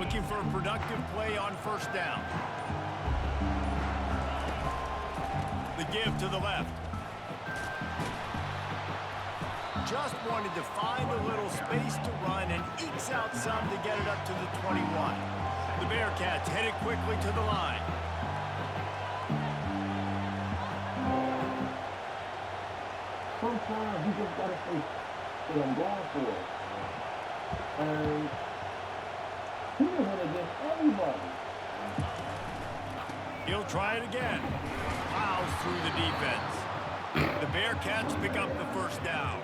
looking for a productive play on first down. The give to the left. Just wanted to find a little space to run and ekes out some to get it up to the 21. The Bearcats headed quickly to the line. Sometimes you just gotta say what I'm going for. And he was in against everybody. He'll try it again. Plows through the defense. The Bearcats pick up the first down.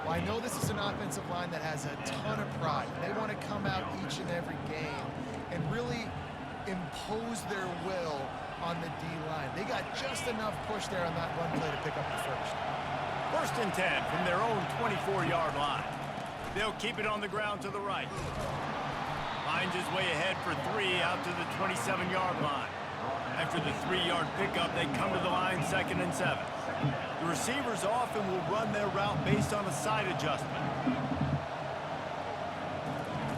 Well, I know this is an offensive line that has a ton of pride. They want to come out each and every game and really impose their will on the D-line. They got just enough push there on that run play to pick up the first. First and 10 from their own 24-yard line. They'll keep it on the ground to the right. Finds his way ahead for 3 out to the 27-yard line. After the 3-yard pickup, they come to the line 2nd and 7. The receivers often will run their route based on a side adjustment.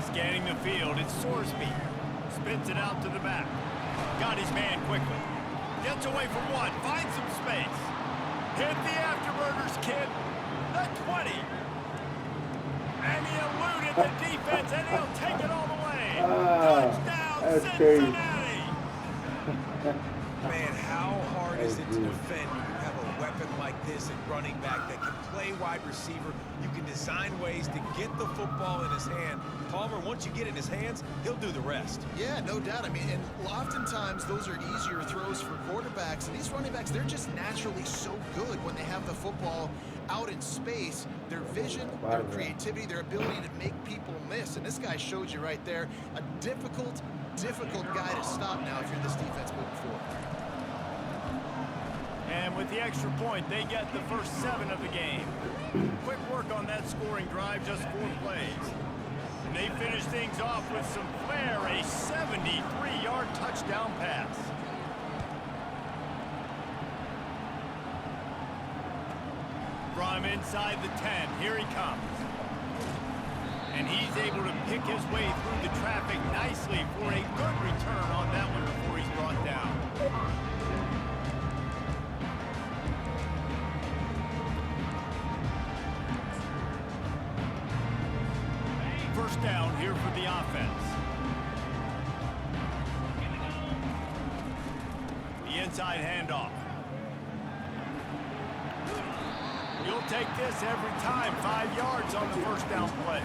Scanning the field, it's Sorsby. Spins it out to the back. Got his man quickly. Gets away from one, finds some space. Hit the afterburners, kid. The 20. And he eluded the defense, and he'll take it all the way. Touchdown, Cincinnati. Man, how hard is it to defend when you have a weapon like this at running back that can play wide receiver? You can design ways to get the football in his hand. Palmer, once you get it in his hands, he'll do the rest. Yeah, no doubt. I mean, and oftentimes those are easier throws for quarterbacks. And these running backs, they're just naturally so good when they have the football out in space. Their vision, their creativity, their ability to make people miss. And this guy showed you right there, a difficult guy to stop now if you're this defense moving forward. And with the extra point, they get the first 7 of the game. Quick work on that scoring drive, just 4 plays. And they finish things off with some flair, a 73-yard touchdown pass. From inside the 10, here he comes. And he's able to pick his way through the traffic nicely for a good return on that one before he's brought down. First down here for the offense. The inside handoff. You'll take this every time. 5 yards on the first down play.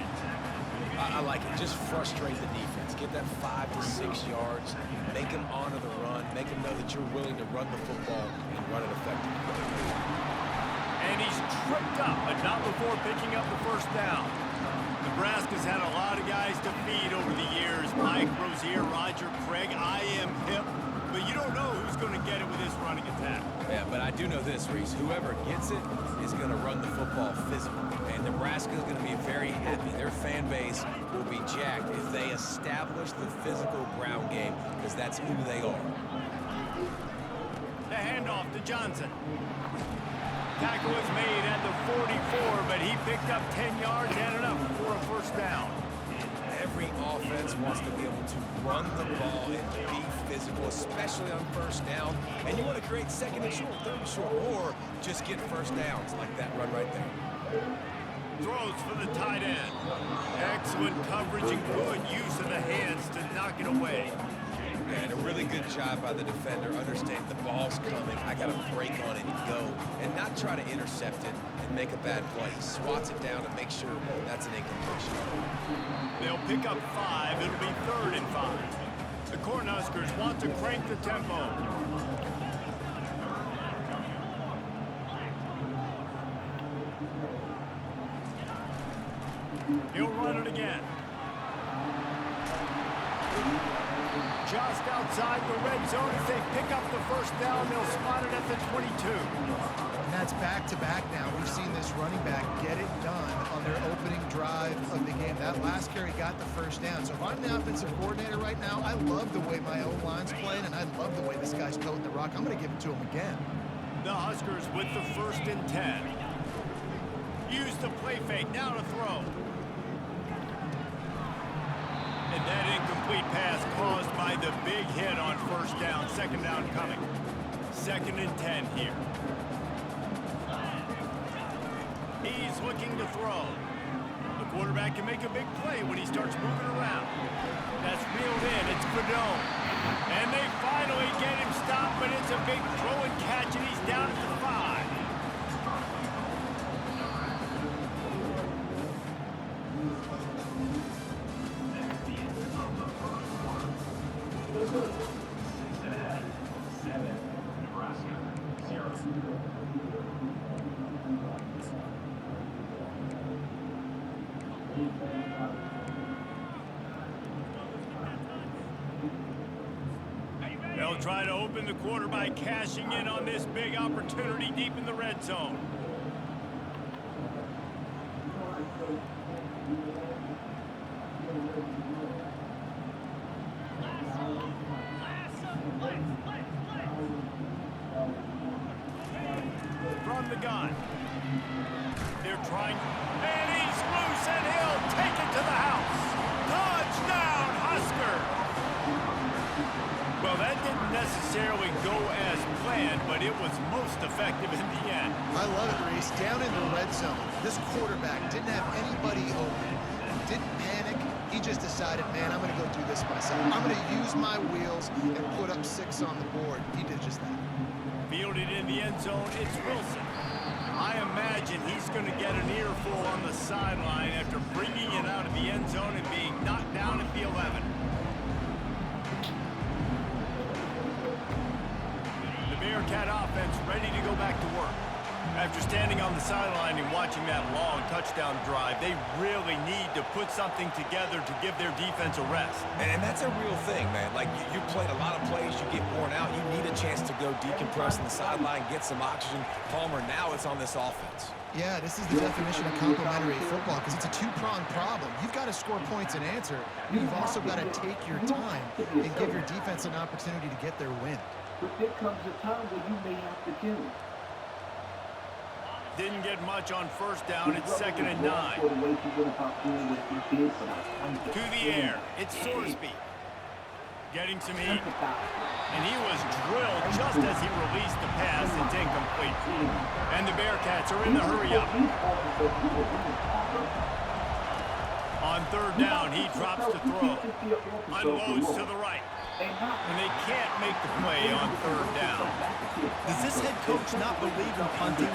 I like it. Just frustrate the defense. Get that 5 to 6 yards. Make them honor the run. Make them know that you're willing to run the football and run it effectively. And he's tripped up, but not before picking up the first down. Nebraska's had a lot of guys to feed over the years. Mike, Rozier, Roger, Craig, I am Pip. But you don't know who's going to get it with this running attack. Yeah, but I do know this, Reese. Whoever gets it is going to run the football physical. And Nebraska is going to be very happy. Their fan base will be jacked if they establish the physical ground game, because that's who they are. The handoff to Johnson. Tackle was made at the 44, but he picked up 10 yards and enough for a first down. Every offense wants to be able to run the ball and be physical, especially on first down. And you want to create 2nd and short, 3rd and short, or just get first downs like that run right there. Throws for the tight end. Excellent coverage and good use of the hands to knock it away. And a really good job by the defender. Understand the ball's coming. I got to break on it and go, and not try to intercept it and make a bad play. He swats it down and makes sure that's an incompletion. They'll pick up 5. It'll be 3rd and 5. The Cornhuskers want to crank the tempo. He'll run it again. Just outside the red zone as they pick up the first down. They'll spot it at the 22. And that's back-to-back now. We've seen this running back get it done on their opening drive of the game. That last carry got the first down. So if I'm the offensive coordinator right now, I love the way my own line's playing, and I love the way this guy's toting the rock. I'm going to give it to him again. The Huskers with the 1st and 10. Use the play fake. Now to throw. And that incomplete. incomplete pass caused by the big hit on first down. Second down coming. 2nd and 10 here. He's looking to throw. The quarterback can make a big play when he starts moving around. That's reeled in. It's Fedone. And they finally get him stopped, but it's a big throw and catch, and he's down at the 5. Cincinnati 7, Nebraska 0. They'll try to open the quarter by cashing in on this big opportunity deep in the red zone. From the gun. They're trying, and he's loose, and he'll take it to the house. Touchdown, Huskers! Well, that didn't necessarily go as planned, but it was most effective in the end. I love it, Reese. Down in the red zone, this quarterback didn't have anybody open. Didn't panic. He just decided, man, I'm going to go do this myself. I'm going to use my wheels and put up 6 on the board. He did just that. Fielded in the end zone, it's Wilson. I imagine he's going to get an earful on the sideline after bringing it out of the end zone and being knocked down at the 11. The Bearcat offense ready to go back to work. After standing on the sideline and watching that long touchdown drive, they really need to put something together to give their defense a rest. And that's a real thing, man. Like, you played a lot of plays, you get worn out, you need a chance to go decompress on the sideline, get some oxygen. Palmer, now it's on this offense. Yeah, this is the definition of complementary football because it's a two-pronged problem. You've got to score points and answer. You've also got to take your time and give your defense an opportunity to get their win. But there comes a time where you may have to kill. Didn't get much on first down. It's 2nd and 9. To the air. It's Sorsby. Getting some heat. And he was drilled just as he released the pass. It's incomplete. And the Bearcats are in the hurry up. On 3rd down, he drops to throw. Unloads to the right. And they can't make the play on 3rd down. Does this head coach not believe in punting?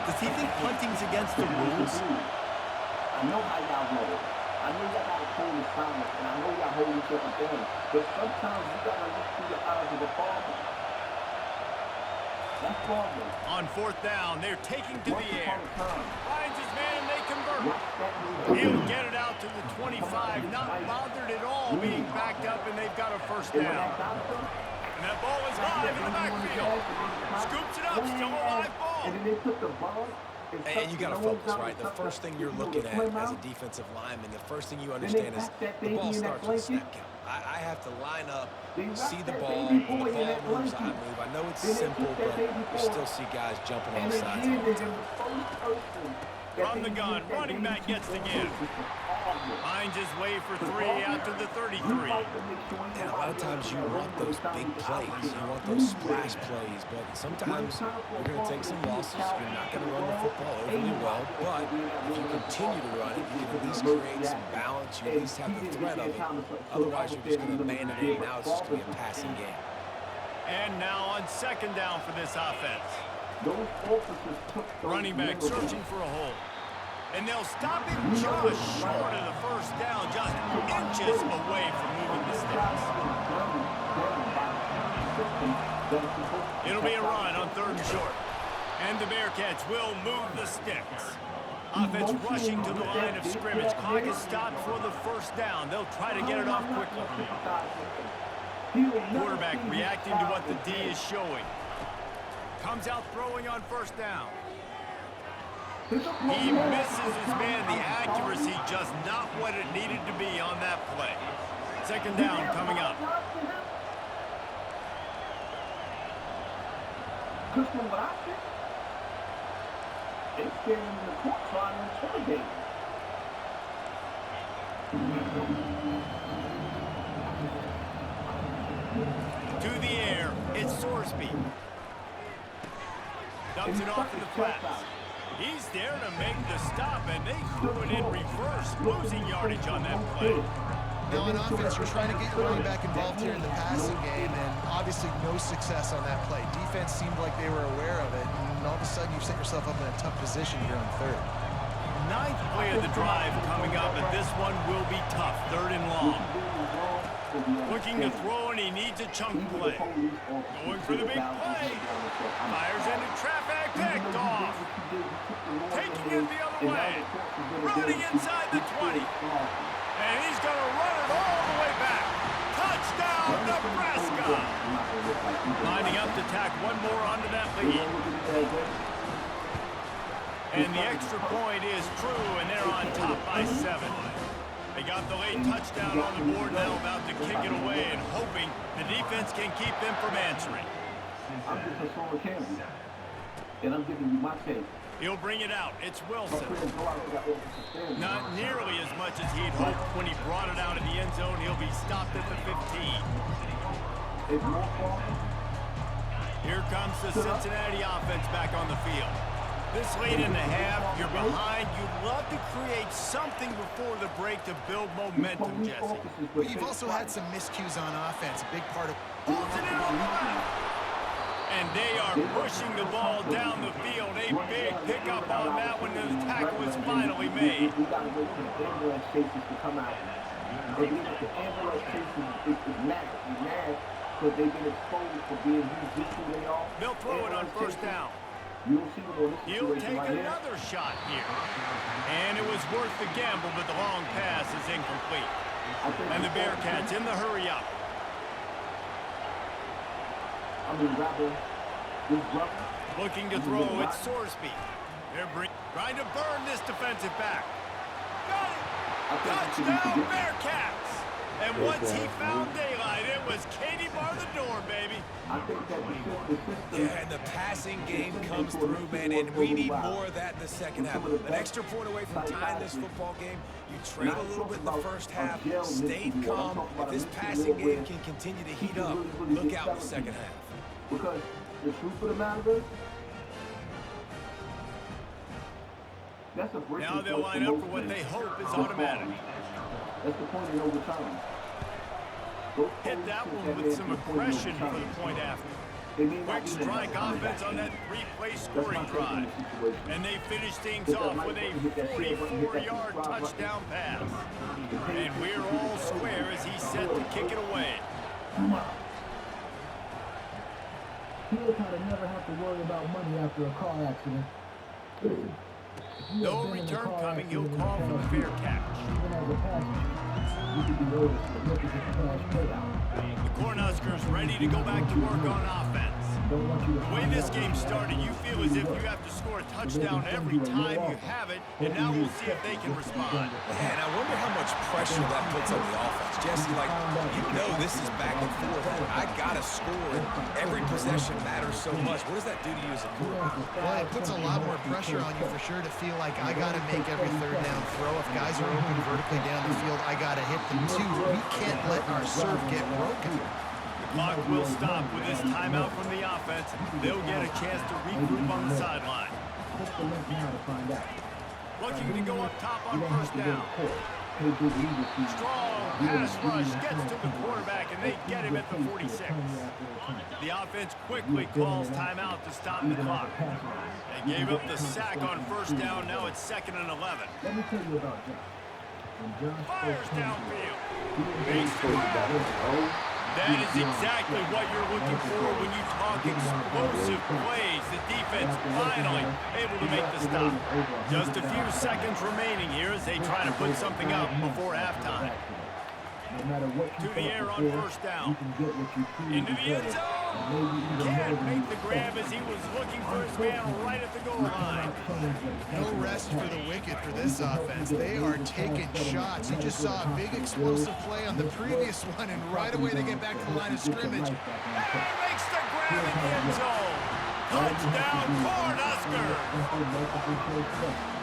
Does he think punting's against the rules? I know how y'all roll. I know y'all got to hold the silence, and I know y'all hold each other down. But sometimes you got to look through the eyes of the father. That's problem. On 4th down, they're taking to the air. Finds his man, they convert. He'll get it out to the 25, not bothered at all being backed up, and they've got a first down. And that ball is live in the backfield. Scoops it up, still a live ball. And then they put the ball. And you got to focus, right? The first thing you're looking at as a defensive lineman, the first thing you understand is the ball starts with a snap count. I have to line up, see the ball. When the ball moves, I move. I know it's simple, but you still see guys jumping on the sides all the time. From the gun, running back gets the give. Finds his way for 3 out to the 33. And a lot of times you want those big plays. You want those splash plays. But sometimes you're going to take some losses. You're not going to run the football overly well. But if you continue to run it, you can at least create some balance. You at least have the threat of it. Otherwise, you're just going to abandon it. Now it's just going to be a passing game. And now on 2nd down for this offense. Running back searching for a hole. And they'll stop him just short of the first down, just inches away from moving the sticks. It'll be a run on 3rd and short. And the Bearcats will move the sticks. Offense rushing to the line of scrimmage. Clock is stopped for the first down. They'll try to get it off quickly. Quarterback reacting to what the D is showing. Comes out throwing on 1st down. He misses his man. The accuracy just not what it needed to be on that play. 2nd down coming up. Because from what I think, they stand in the court trying to interrogate him. To the air, it's Sorsby. Dumps it off to the flats. He's there to make the stop, and they threw it in reverse, losing yardage on that play. Now on offense, you're trying to get your running back involved here in the passing game, and obviously no success on that play. Defense seemed like they were aware of it, and all of a sudden you've set yourself up in a tough position here on third. Ninth play of the drive coming up, but this one will be tough. Third and long. Looking to throw, and he needs a chunk play. Going for the big play. Fires into traffic, picked off. Taking it the other way. Running inside the 20. And he's going to run it all the way back. Touchdown, Nebraska. Lining up to tack one more onto that lead. And the extra point is true, and they're on top by 7. They got the late touchdown on the board, now about to kick it away and hoping the defense can keep them from answering. I'm just a solo champion, and I'm giving you my take. He'll bring it out. It's Wilson. Not nearly as much as he'd hoped when he brought it out of the end zone. He'll be stopped at the 15. Here comes the Cincinnati offense back on the field. This late in the half, you're behind. You'd love to create something before the break to build momentum, Jesse. But you've also had some miscues on offense. A big part of... Holds it in on the left. And they are pushing the ball down the field. A big pickup on that one. The tackle is finally made. We got to wait for the ambulance chases to come out. And the ambulance chases is mad. He's mad because they've been exposed for being who they are. They'll throw it on first down. He'll take another shot here. And it was worth the gamble, but the long pass is incomplete. And the Bearcats in the hurry up. Looking to throw, it's Sorsby. They're trying to burn this defensive back. Got it! Touchdown, Bearcats! And once he found daylight, it was Katie bar the door, baby. Yeah, and the passing game comes through, man, and we need more of that in the second half. An extra point away from tying this football game. You trail a little bit in the first half, stayed calm. If this passing game can continue to heat up, look out in the second half. Because the truth of the matter is, that's a breaking now they'll line up for what they hope is automatic. That's the point in overtime. Hit that one with some aggression for the point after. Quick strike offense on that three-play scoring drive. And they finish things off with a 44-yard touchdown pass. And we're all square as he's set to kick it away. He'll kind of never have to worry about money after a car accident. Listen, no return coming, he'll call for the fair catch. Even as a passenger, you could be owed a significant cash payout. The Cornhuskers ready to go back to work on offense. The way this game started, you feel as if you have to score a touchdown every time you have it, and now we'll see if they can respond. Man, I wonder how much pressure that puts on the offense. Jesse, like, you know this is back and forth. I got to score. Every possession matters so much. What does that do to you as a quarterback? Well, it puts a lot more pressure on you for sure to feel like I got to make every third down throw. If guys are open vertically down the field, I got to hit them too. We can't let our serve get broken. The clock will stop with this timeout from the offense. They'll get a chance to regroup on the sideline. Looking to go up top on first down. Strong pass rush gets to the quarterback, and they get him at the 46. The offense quickly calls timeout to stop the clock. They gave up the sack on first down. Now it's 2nd and 11. Let me tell you about Josh. Fires downfield. Makes the grab. That is exactly what you're looking for when you talk explosive plays. The defense finally able to make the stop. Just a few seconds remaining here as they try to put something up before halftime. To the air on first down. Into the end zone. Can't make the grab as he was looking for his man right at the goal line. No rest for the wicked for this offense. They are taking shots. You just saw a big explosive play on the previous one, and right away they get back to the line of scrimmage. And makes the grab in the end zone. Touchdown, Cornhuskers.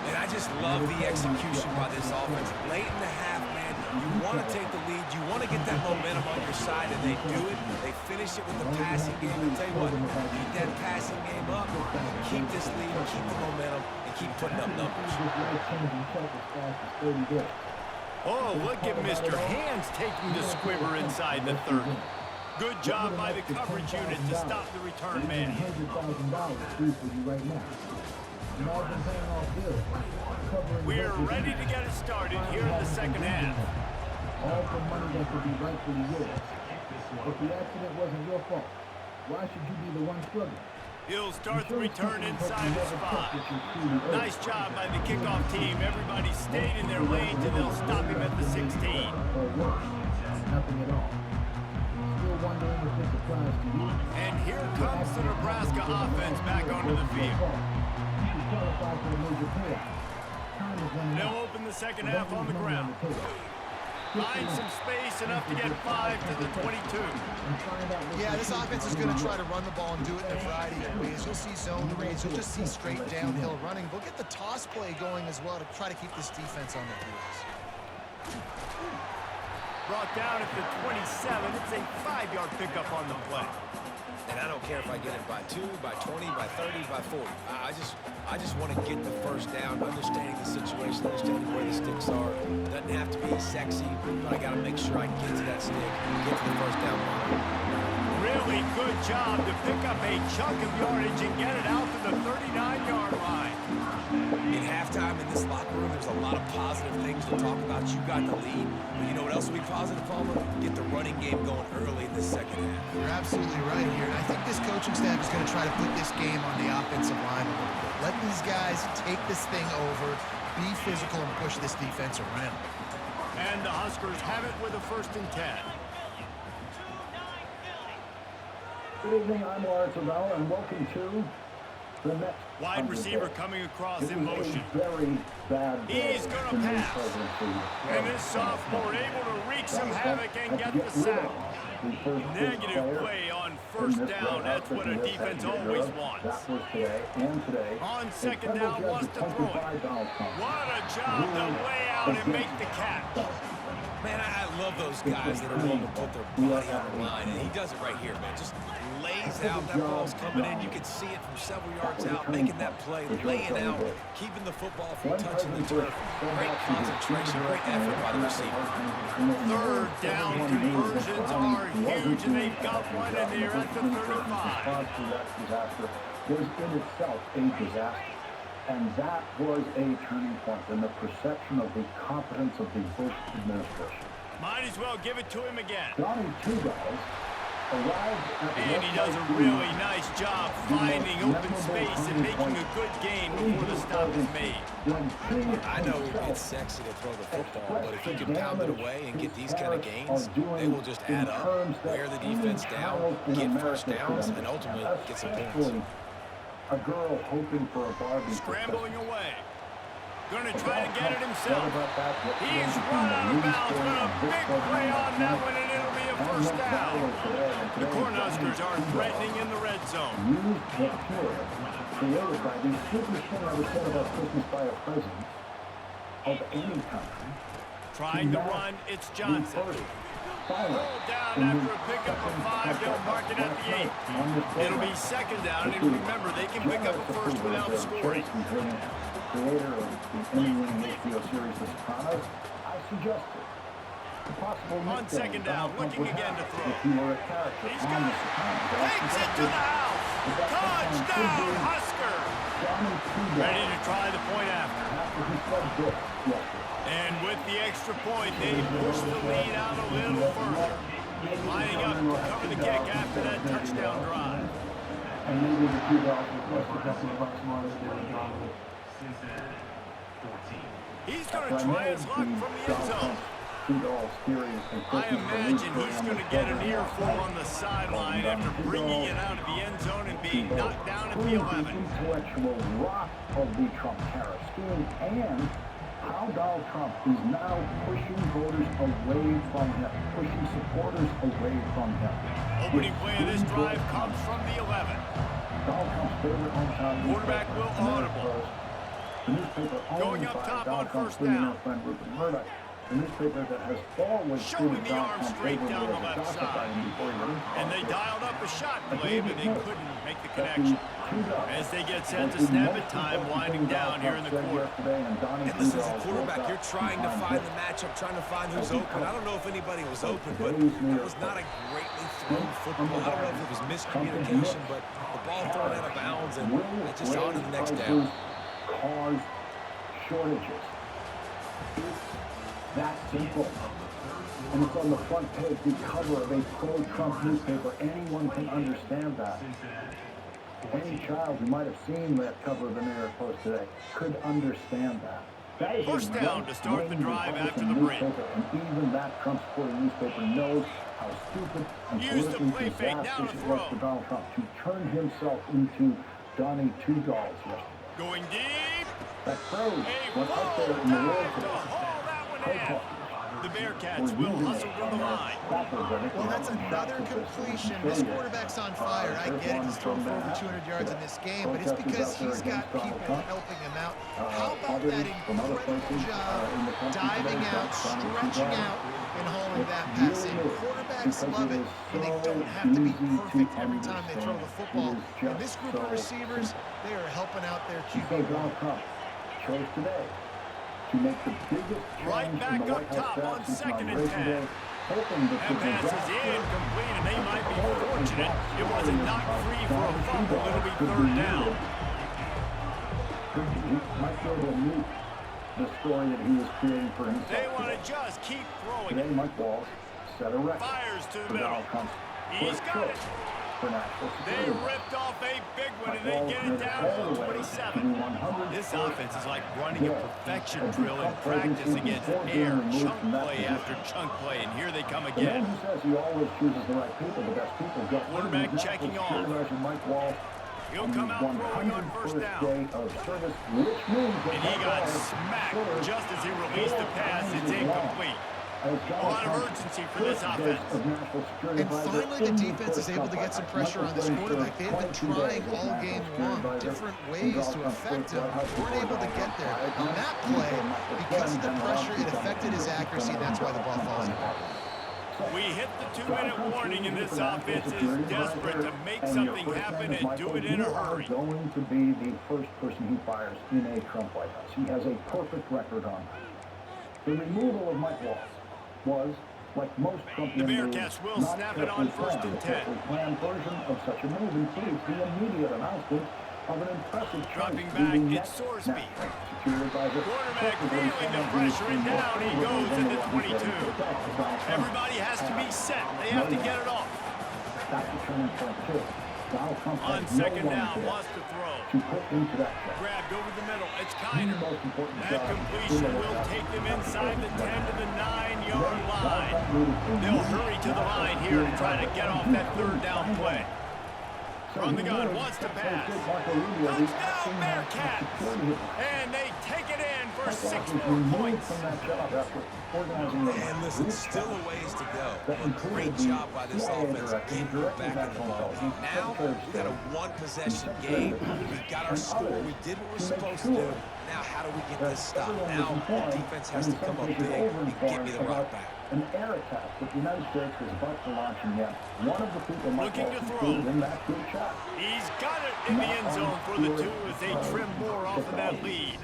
And I just love the execution by this offense. Late in the half, man, You want to take the lead. You want to get that momentum on your side, and they do it. They finish it with the passing game. And tell you what, keep that passing game up, and keep this lead, keep the momentum, and keep putting up numbers. Oh, look at Mr. Hands taking the squibber inside the 30. Good job by the coverage unit to stop the return man. We're ready to get it started here in the second half. All for money that could be rightfully yours. If the accident wasn't your fault, why should you be the one struggling? He'll start the return inside his 5. Nice job by the kickoff team. Everybody stayed in their lanes, and they'll stop him at the 16. Or worse, nothing at all. Still wondering if this applies to you? And here comes the Nebraska offense back onto the field. You qualify for a major payout. Time is running They'll out. open the second half on the ground. Find some space enough to get 5 to the 22. Yeah, this offense is going to try to run the ball and do it in a variety of ways. You'll see zone reads. You'll just see straight downhill running. They'll get the toss play going as well to try to keep this defense on their heels. Brought down at the 27. It's a 5-yard pickup on the play. And I don't care if I get it by 2, by 20, by 30, by 40. I just want to get the first down, understanding the situation, understanding where the sticks are. Doesn't have to be sexy, but I got to make sure I can get to that stick, get to the first down line. Really good job to pick up a chunk of yardage and get it out to the 39-yard line. In halftime in this locker room, there's a lot of positive things to talk about. You got the lead, but you know what else will be positive, Palmer? Get the running game going early in the second half. You're absolutely right here. And I think this coaching staff is going to try to put this game on the offensive line a little bit. Let these guys take this thing over, be physical, and push this defense around. And the Huskers have it with a 1st and 10. Good evening, I'm Lawrence Lavelle, and welcome to the next Wide receiver coming across This in is a motion. very bad day He's going for to new pass. presidency. And this sophomore able to wreak some havoc and get the sack. Negative play on 1st down. That's what a defense always wants. That was today and today. On 2nd down, wants to throw it. What a job to lay out and make the catch. Man, I love those guys that are willing to put their body on the line, and he does it right here, man. Just lays out. That ball's coming in. You can see it from several yards out, making that play, laying out, keeping the football from touching the turf. Great concentration, great effort by the receiver. 3rd down conversions are huge, and they've got one in there at the 35. Disaster was in itself a disaster. And that was a turning point in the perception of the competence of the Bush administration. Might as well give it to him again. Johnny Two Guys arrived at the And he does a really nice job finding open space and making a good gain before the stop is made. I know it's sexy to throw the football, but if you can pound it away and get these kind of gains, they will just add up, wear the defense down, get 1st downs, and ultimately get some points. A girl hoping for a Barbie. Scrambling away. Going to try to get it himself. He's run out of bounds, but a big play on that one, and it'll be a 1st down. The Cornhuskers are threatening in the red zone. Use the pure created by the stupidest thing I ever said about Christmas by a president of any country. Trying to run, it's Johnson. Pulled down after a pickup of 5. They'll mark it at the 8. It'll be 2nd down, and remember, they can pick up a 1st without scoring. Creator of the Emmy-winning HBO series The Sopranos, I suggested the possible On 2nd down, looking again to throw. If he were a character He's on got The it. Sopranos, Takes it to the house. Touchdown, Husker. Johnny Two Ready Guys, to try the point after. after he said this yesterday. And with the extra point, they push the lead out a little further. Lining up to cover the kick after that touchdown drive. And maybe the Two Guys request a couple of bucks more than they were drawing. Cincinnati 14. He's going to try his luck from the end zone. I imagine he's going to get an earful on the sideline after bringing it out of the end zone and being knocked down at the 11. Intellectual rot of the Trump tariff scheme and how Donald Trump is now pushing voters away from him, pushing supporters away from him. Opening play of this drive comes from the 11. Donald Trump's favorite hometown Quarterback will audible. The newspaper Going owned up by top Donald on Trump's 1st down. billionaire friend Rupert Murdoch the newspaper that has always Showing treated the Donald arm Trump straight down favorably the as a left gossip side. item before he went And they into dialed up a shot I play, believe but they he knows couldn't make the that connection. Tudor As they get set was to the snap most it, time important winding thing down Donald here in the Trump said quarter. yesterday, and Donnie And listen, as a Tudor quarterback, woke you're up trying to behind find this. the matchup, trying to find who's As he open. I comes don't know if anybody was from open, but today's New that York was not a Post. greatly thrown football. I don't know if it was miscommunication, but the ball thrown out of bounds, and it's just on to the next down. Cause shortages. It's that simple. And it's on the front page, the cover of a pro-Trump newspaper. Anyone can understand that. Any child who might have seen that cover of the New York Post today could understand that. That is First down to start the drive after the break. And even that Trump-supporting newspaper knows how stupid and Use the politically play fake, now disastrous to it was throw. for Donald Trump to turn himself into Donnie Two Dolls yesterday. Going deep. That phrase A went up full there in the world dive to today. haul that one in. The Bearcats We're will using hustle it to on the their line. crackers and Well, that's economic another shots at completion. this This quarterback's on fire. I get it. He's thrown for over 200 yards in this game, but it's because he's got people helping him out. How about that incredible job diving out, stretching out, and hauling that pass in? Quarterbacks love it, and they don't have to be perfect every time they throw the football. And this group of receivers, they are helping out their So QB. Donald Trump chose today to make the biggest Right change back in the up White House top staff on since second and Inauguration 10. Day, hoping that That the pass is disaster incomplete, and they might be of fortunate it wasn't knocked free for a Donald fumble. Trump It'll be could third muted. down. He might be able to mute the story that he was creating for himself. They want today. to just keep throwing Today, it. Mike Walsh set a record Fires to the for middle. Donald Trump's He's first got it. choice for national They security. ripped off a big one, Mike and they Walsh get made it down all to the the way 27. to the 100th This first offense is like running a day perfection of the drill in Trump practice presidency against before being air, removed chunk from that play position. after chunk play, and here they come The man again. who says he always chooses the right people, the best people, got Quarterback national checking off. security advisor Mike Walsh He'll on come the out throwing on 101st first down. day of service, which means that And he Mike got Walsh smacked served just as he released the 4 pass. times It's as long incomplete. as A Donald lot of Trump's urgency for this first offense. days of national security And advisor finally, the in defense is first able to Trump get some White House. pressure on this Michael quarterback. Flynn They've been 22 trying days as all national game security long, advisor different in ways Donald to Trump's affect first him. White House Weren't before able to Donald get Trump there. fired On him. that He play, said Michael because of Flynn, the then pressure, it Donald affected his Trump accuracy, and that's why the ball falls apart. We hit the 2-minute warning, and this offense is desperate to make something happen and do it in a hurry. You are going to be the first person he fires in a Trump White House. He has a perfect record on that. The removal of Mike Walsh was, like most Trumpian The moves, Bearcats will not snap it on carefully first planned. and The 10. carefully planned version of such a move includes the immediate announcement of an impressive Dropping choice back, to the it's next Sorsby. national security advisor. Quarterback Technically, feeling the someone who pressure, is and more down he favorable goes than at the the one who's getting 22. kicked out of Donald Trump. Everybody has to be set. They have to get it off. That's a turning point, too. Donald Trump On has no second one down, today wants to throw. to put into that job. Grabbed over the middle. It's The Kiner. most important That job completion in the will White House take them is inside the 10 to the 9-yard Today, line. Donald Trump needed a They'll new hurry to the national line here to security try to advisor, get and off he that third couldn't down find play. one. So From the he gun, moved wants to Secretary of pass. State Marco Rubio, the acting Touchdown, national Bearcats! security advisor. And they take it in for Mike 6 Walsh was more removed points. from that job after organizing a And listen, group still chat a ways to go. that But included great the job by this CIA offense director, getting the director back of in the national ball game. intelligence, Now, Secretary of we got a State, one-possession Secretary game. of Defense, We got our and score. others We did what we're to make supposed to do. sure Now, how do we get that this stop? everyone Now, was the informed, defense and has in to come some up cases big and get me over-informed the rock about back. an air attack that the United States was about to launch, and yet one of the people Mike Looking Walsh to throw. included in that group chat He's got it in the end zone for the 2 as they trim more off of that lead.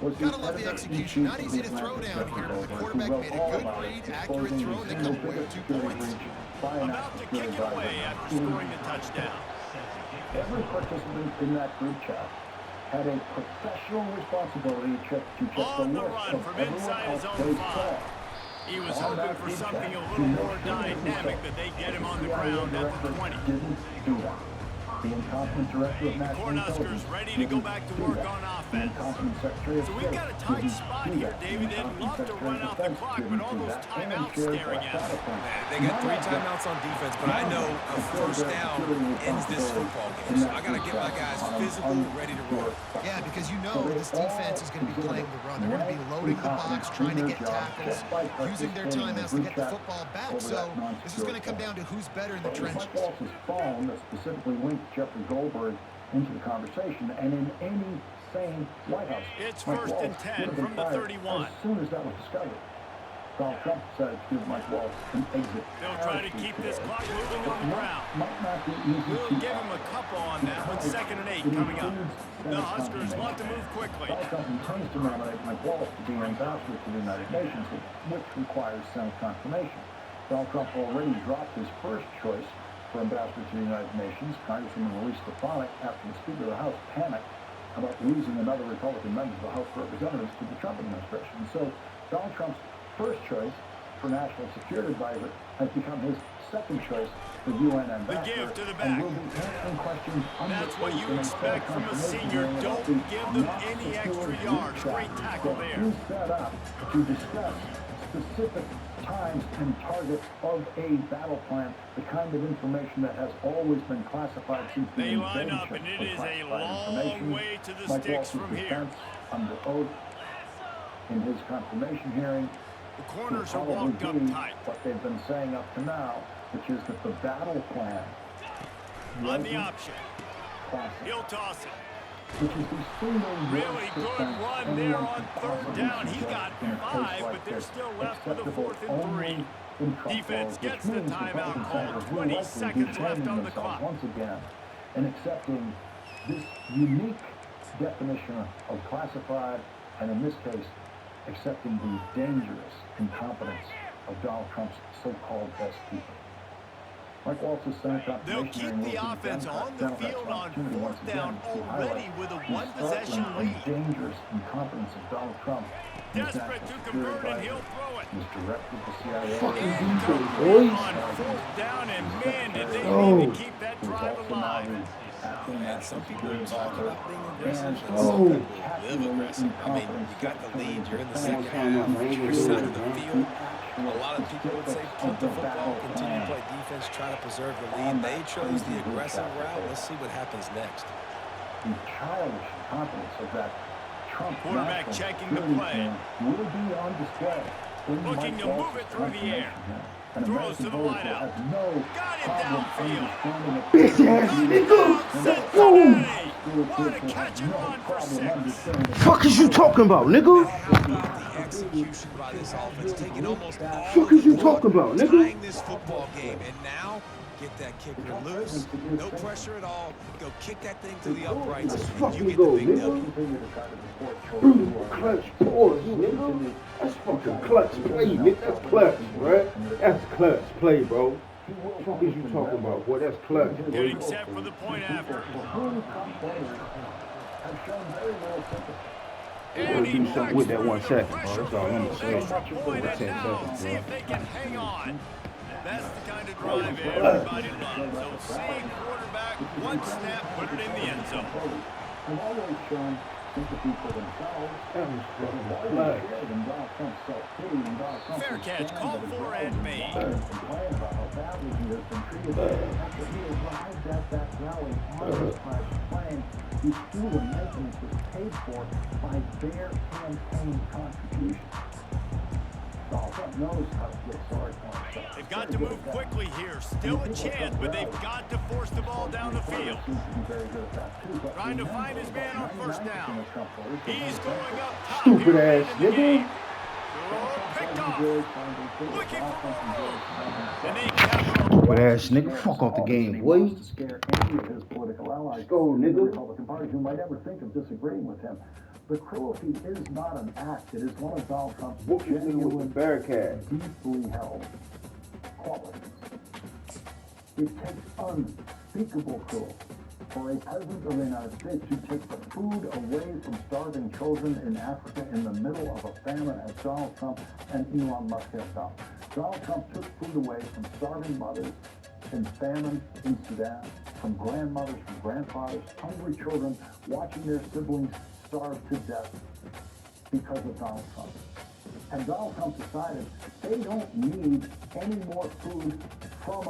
was Gotta love the editor-in-chief execution. Not of easy the to throw Atlantic down here, but the Newspaper, quarterback who made a wrote all good about read, exposing accurate throw, and they come away with 2 security points. breach by an About to security kick it advisor. away after scoring the touchdown. Every participant in that group chat had a professional responsibility to check the On the list run of from everyone inside else his own they 5. saw. He was On hoping that for group something chat, a to little make more sure that he dynamic said that they get him on the CIA ground at the director 20. didn't do that. The incompetent director of national Cornhuskers intelligence ready to go didn't back to do work that. on The offense. incompetent Secretary of So we've State got a tight didn't spot do here, that. The David. They'd incompetent love to Secretary run of out the Defense clock, didn't but all do those that. And timeouts Chair staring Brett at them. Satterfield. They got 3 None of them. timeouts on defense, but I know a first down ends this football game. So I got to get my guys physical, ready to roll. Yeah, because you know this defense is going to be playing the run. They're going to be loading the box, trying to get tackles, using their timeouts to get the football back. So this is going to come down to who's better in the trenches. Mike Walsh's phone that specifically linked Jeffrey Goldberg into the conversation, and in any sane White House, It's Mike first Walsh and 10 would have been from the fired 31. as soon as that was discovered. Donald Trump decided to give Mike Wallace an exit. They'll try to keep this clock moving on the ground. Might not be easy We'll to give him a couple on that with 2nd and 8 coming up. The Huskers want to move quickly. Donald Trump intends to nominate Mike Wallace to be ambassador to the United Nations, which requires Senate confirmation. Donald Trump already dropped his first choice for ambassador to the United Nations, Congresswoman Elise Stefanik, after the Speaker of the House panicked about losing another Republican member of the House of Representatives to the Trump administration. And so Donald Trump's first choice for National Security Advisor has become his second choice for UN ambassador. The give to the And back. will be answering questions under That's what you oath expect and from a confirmation senior. hearing about Don't the give them not any secured extra yards. group Great chat tackle that there. is set up to discuss specific times and targets of a battle plan, the kind of information that has always been classified since the They line invasion up, and it of is a classified long information. way to the Mike sticks Wallace's from here. defense under oath in his confirmation hearing The will corners are probably walked up be tight. what they've been saying up to now, which is that the battle plan On the wasn't option. classified. He'll toss it. Which is the single Really worst good defense run there anyone on could 3rd possibly down. He suggest got in a case 5, like but they're this, still left with a acceptable 4th and 3. only in Trump Defense laws, gets which the means timeout Republican called. senators will 20 likely be seconds left shaming on the themselves clock. once again in accepting this unique definition of classified, and in this case, accepting the dangerous incompetence of Donald Trump's so-called best people. Mike Wallace's Senate They'll confirmation keep hearing the will give offense on the Democrats field an on opportunity 4th once again down to already highlight with a the one-possession startling lead. and dangerous incompetence of Donald Trump. and his Desperate national to security convert, and advisor, he'll throw it. his director of the CIA, Fucking And defense, complete boys. on 4th down, and man, did they Oh. need to keep that who is drive also now alive. the acting And national some people security talk advisor, about being aggressive, and and Oh. some people live spectacularly aggressive. I mean, incompetent you got the lead, you're in the secretary second of half, defense your side of the to field. the A lot of people would say keep the football, continue to play defense, try to preserve the lead. They chose the aggressive route. Let's see what happens next. The childish incompetence of that Trump Quarterback national checking the security play. team will be on display. in Looking Mike to move Wallace's it through the air. confirmation hearing. And Throws American to the voters will wideout. have no Got it problem downfield. understanding it. Bitch ass nigga! Cincinnati! What a catch and run for 6. Fuck is you talking about, nigga? How about the execution by this offense, taking almost all Fuck of is you the talking about, nigga? tying this football game, and now get that kicker loose, no pressure at all. Go kick that thing to the uprights, and Fucking you get go, the big nigga. W. Continue to try to report children who are Clutch pause, nigga. That's fucking clutch play, nigga. That's clutch, bruh. That's clutch play, bro. What the fuck is you talking about, boy? That's clutch, Getting boy. set for the point after. whom Trump voters have shown very little sympathy. And he do something knocks with that through 1 the second, bro. pressure That's all I'm for saying. an extra point, and 10 now seconds, see bro. if they can hang on. That's the kind of drive everybody loves. So seeing quarterback, one snap, put it in the end zone. Have always shown sympathy for themselves. That was They've fucking always clutch. shared in Donald Trump's self-pity, and Donald Trump Fair would catch, stand called at his for rallies and made. and complain about how badly he has been treated. After he arrived at that rally on his private plane, his fuel and maintenance was paid for by their campaign contributions. Donald Trump knows how to feel sorry for himself. They've got to move quickly here. Still a chance, but they've got to force the ball down the field. Trying to find his man on 1st down. He's going up top. Stupid here ass in the nigga. game. Oh, picked off. Looking for more room. And they cap it. Stupid ass nigga. Fuck off the game, boy. To scare any of his political allies Go, in the nigga. Republican Party who might ever think of disagreeing with him. The cruelty is not an act. It is one of Donald Trump's Book this nigga with the genuine, Bearcat. deeply held qualities. It takes unspeakable cruelty for a president of the United States to take the food away from starving children in Africa in the middle of a famine, as Donald Trump and Elon Musk have done. Donald Trump took food away from starving mothers in famine in Sudan, from grandmothers, from grandfathers, hungry children watching their siblings starve to death because of Donald Trump. And Donald Trump decided they don't need any more food from